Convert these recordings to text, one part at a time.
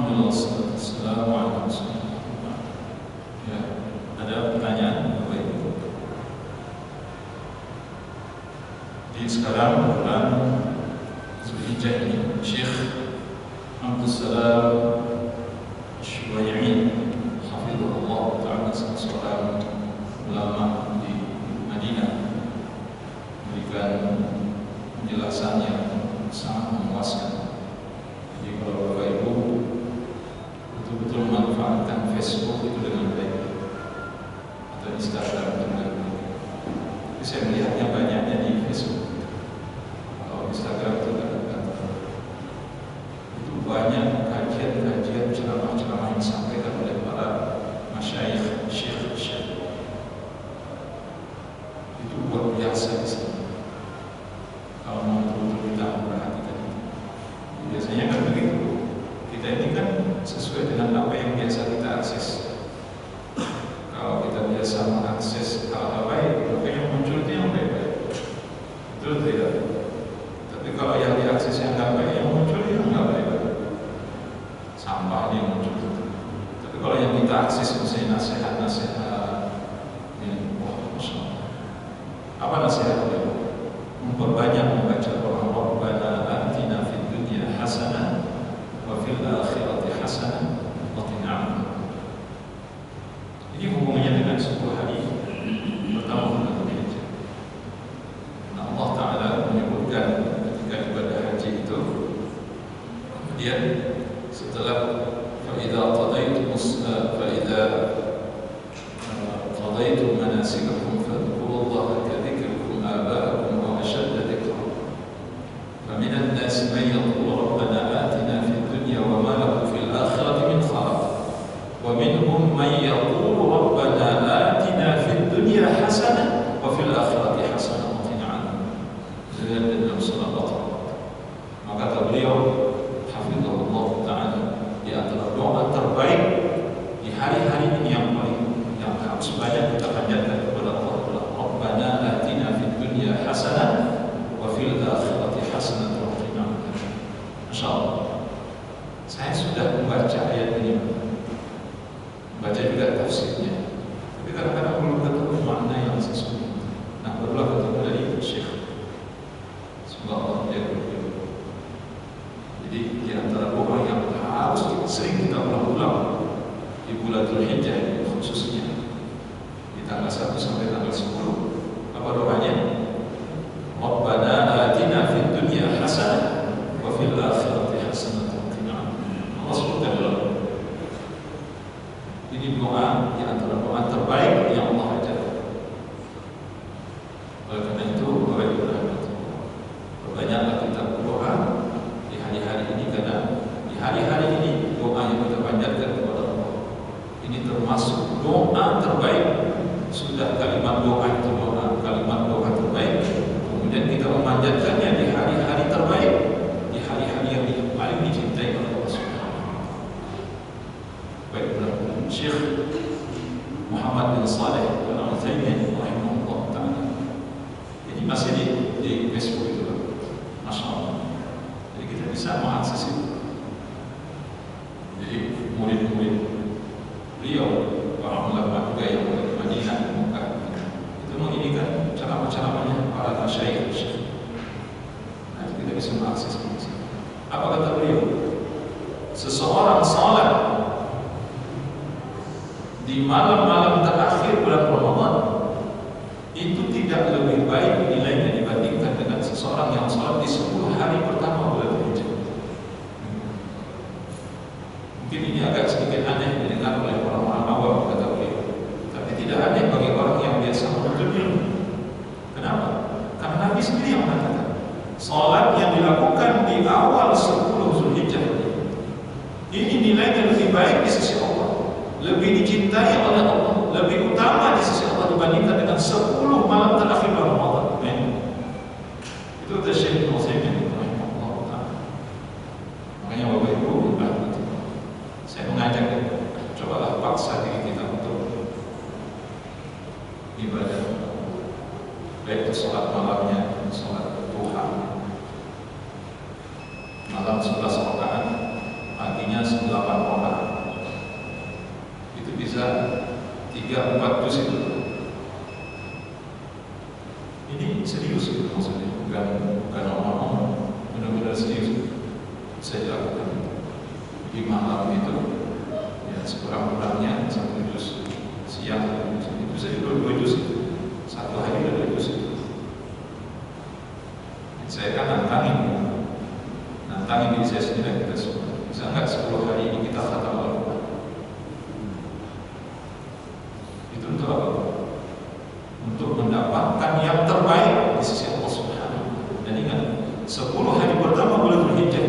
Alhamdulillah, assalamualaikum warahmatullahi wabarakatuh. Ya, ada pertanyaan Bapak Ibu? Jadi sekarang bulan Zulhijjah ini, Syekh Abdul Salam Syuwai'i hafizahullah ta'ala, seorang ulama di Madinah, memberikan penjelasan yang sangat memuaskan. Jadi kalau Bapak Ibu betul-betul memanfaatkan Facebook itu dengan baik atau Instagram itu dengan baik, tapi saya melihatnya banyaknya di Facebook. Kalau Instagram itu itu banyak kajian-kajian, ceramah-ceramah yang disampaikan oleh para masyayikh, syekh. Itu luar biasa di sini. Kalau mau betul-betul kita memperhatikan itu, biasanya kan begitu. Kita ini kan sesuai dengan apa yang biasa kita akses. Kalau kita biasa mengakses hal-hal baik, maka yang muncul itu yang baik-baik. Betul tidak? Tapi kalau yang diakses yang nggak baik, yang muncul itu nggak baik-baik. Sampah yang muncul. Tapi kalau yang kita akses misalnya nasihat-nasihat, ini, wah, Masya Allah. Apa nasihatnya? Memperbanyak membaca Quran. Rabbana atina fid dunya hasanah wa fil akhirati hasanah wa qina adzabannar. Ini hubungannya dengan sebuah hadis pertama bulan Zulhijjah. Nah, Allah Ta'ala menyebutkan ketika ibadah haji itu, kemudian setelah فإذا قضيتم مناسككم فاذكروا الله كذكركم آباءكم أو أشد ذكرا فمن الناس من يقول ربنا آتنا في الدنيا وما له في الآخرة من خلاق ومنهم من يقول ربنا آتنا في الدنيا حسنة وفي الآخرة حسنة وقنا عذاب النار. Surah Al-Baqarah. Maka kata beliau hafizahullah ta'ala, di antara doa terbaik di hari-hari ini yang harus banyak kita panjatkan kepada Allah adalah Rabbana atina fid dunya hasanah wa fil akhirati hasanah wa qina adzabannar. Masyaallah. Saya sudah membaca ayat ini, membaca juga tafsirnya, tapi kadang-kadang belum ketemu makna yang sesungguhnya. Nah, barulah ketemu dari Syekh. Semoga Allah menjaga beliau. Jadi di antara doa yang harus sering kita ulang-ulang di bulan Zulhijjah khususnya di tanggal 1 sampai tanggal 10, apa doanya? Rabbana atina fid dunya hasanah wa fil akhirati hasanah wa qina adzabannar. Allah sebutkan dalam ini doa di antara doa terbaik yang Allah ajarkan. Oleh karena itu, Bapak Ibu perbanyaklah kita berdoa di hari-hari ini, karena di hari-hari ini doa yang kita panjatkan kepada Allah ini termasuk doa terbaik. Sudah kalimat doa itu kalimat doa terbaik, kemudian kita memanjatkannya di hari-hari terbaik, di hari-hari yang paling dicintai oleh Allah Subhanahu wa taala. Baik, Syekh Muhammad bin Shalih Al-Utsaimin rahimahullah taala. Ini masih di Facebook itu, Masya Allah. Jadi kita bisa mengakses itu. Jadi murid-murid beliau, para ulama juga yang di Madinah, di Mekah, itu menginikan ceramah-ceramahnya para masyayikh. Nah, kita bisa mengakses itu. Apa kata beliau? Seseorang salat di malam-malam terakhir bulan Ramadan itu tidak lebih baik nilainya dibandingkan dengan seseorang yang salat di 10 hari pertama bulan Zulhijjah. Mungkin ini agak sedikit aneh didengar oleh orang-orang awam, kata beliau, tapi tidak aneh bagi orang yang biasa menuntut ilmu. Kenapa? Karena Nabi sendiri yang mengatakan salat yang dilakukan di awal 10 Zulhijjah ini nilainya lebih baik di sisi Allah, lebih dicintai oleh Allah, lebih utama di sisi Allah dibandingkan dengan 10 malam terakhir bulan Ramadan. Itu Syekh Utsaimin rahimahullah taala. Makanya Bapak Ibu, saya mengajak kita, cobalah paksa diri kita untuk ibadah, baik itu sholat malamnya, sholat duha, malam 11 rakaat, paginya 8 bisa 3-4 juz itu. Ini serius itu maksudnya, bukan omong-omong, benar-benar serius. Saya lakukan di malam itu, ya sekurang-kurangnya 1 juz, siang itu saya 2 juz itu, 1 hari ada 2 juz itu. Saya kan nantangin diri saya sendiri, kita semua. Bisa nggak 10 hari ini kita khatam Al-Quran? Itu untuk apa? Untuk mendapatkan yang terbaik di sisi Allah Subhanahu wa Ta'ala. Dan ingat, 10 hari pertama bulan Dzulhijjah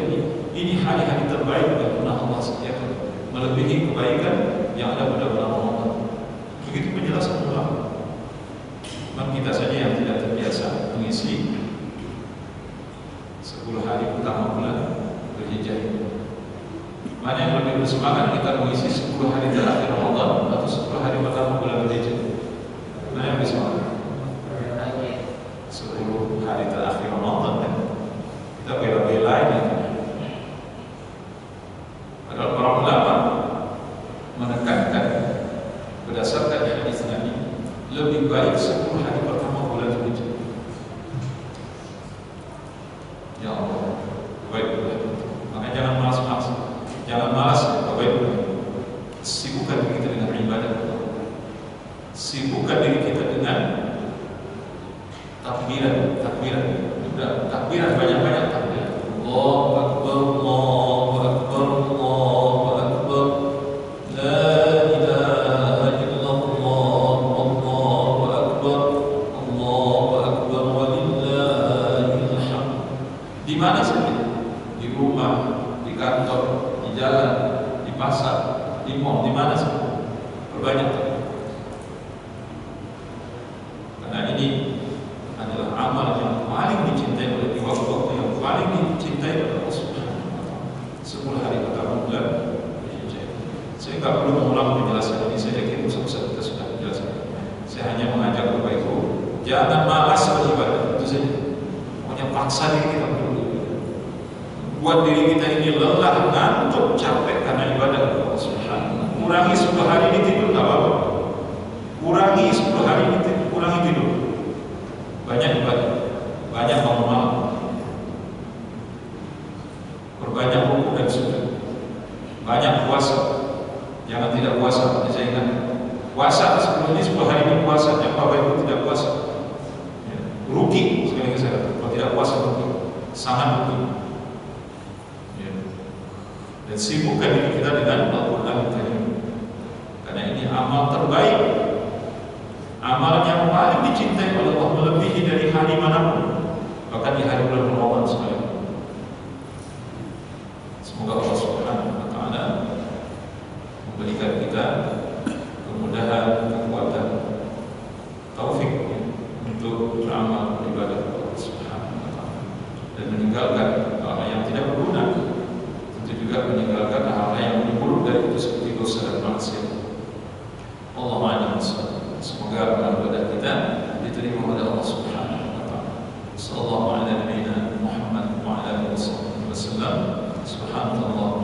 ini hari-hari terbaik yang pernah Allah sediakan, melebihi kebaikan yang ada pada bulan Ramadan. Begitu penjelasan ulama. Memang kita saja yang tidak terbiasa mengisi 10 hari pertama bulan Dzulhijjah. Mana yang lebih bersemangat kita mengisi 10 hari terakhir Ramadan atau 10 hari pertama bulan Dzulhijjah? Mana yang lebih semangat? 10 hari terakhir Ramadan kan? Kita bela-belain ya. Padahal para ulama menekankan berdasarkan hadis Nabi, lebih baik 10 hari pertama bulan Dzulhijjah. Ya Allah, baik. Makanya jangan malas-malas. Jangan malas, baik. Sibukkan diri kita dengan ibadah. Sibukkan diri kita dengan takbiran. Sudah, takbiran banyak-banyak takbiran. Allahu Akbar, Allahu Akbar, Allahu Akbar. La ilaha illallah, Allahu Akbar, Allahu Akbar, walillahil hamd. Di mana saja? Di rumah, di kantor, di jalan, di pasar, di mall, di mana saja. Perbanyak. Karena ini adalah amal yang paling dicintai oleh, di waktu-waktu yang paling dicintai oleh Allah Subhanahu wa Ta'ala. 10 hari pertama bulan Dzulhijjah. Saya nggak perlu mengulang penjelasan ini, saya yakin Ustaz kita sudah menjelaskan. Saya hanya mengajak Bapak Ibu, jangan malas beribadah, itu saja. Pokoknya paksa diri kita dulu. Buat diri kita ini lelah, ngantuk, capek karena ibadah Allah Subhanahu wa Ta'ala. Kurangi 10 hari ini tidur, nggak apa-apa. Kurangi 10 hari ini tidur, kurangi tidur. Banyak ibadah, banyak bangun malam, berbanyak buku dan sujud, banyak puasa. Jangan tidak puasa. Saya ingat puasa sebelum ini 10 hari ini puasa, yang Bapak Ibu tidak puasa, ya, rugi sekali lagi saya. Kalau tidak puasa rugi, sangat rugi. Ya. Dan sibukkan diri kita dengan Al-Quran Karim, karena ini amal terbaik, amal yang paling dicintai oleh Allah, melebihi dari hari manapun, bahkan di hari bulan Ramadan sekalipun. Semoga Allah Subhanahu wa Ta'ala memberikan kita kemudahan, kekuatan, taufik untuk beramal beribadah kepada Allah Subhanahu wa Ta'ala, dan meninggalkan hal yang tidak berguna, tentu juga meninggalkan hal yang buruk dari itu seperti dosa dan maksiat. Allahumma a'lam. Semoga amal ibadah kita diterima oleh Allah Subhanahu wa Ta'ala. Sallallahu ala nabiyyina Muhammad wa ala alihi wasallam. Subhanallah.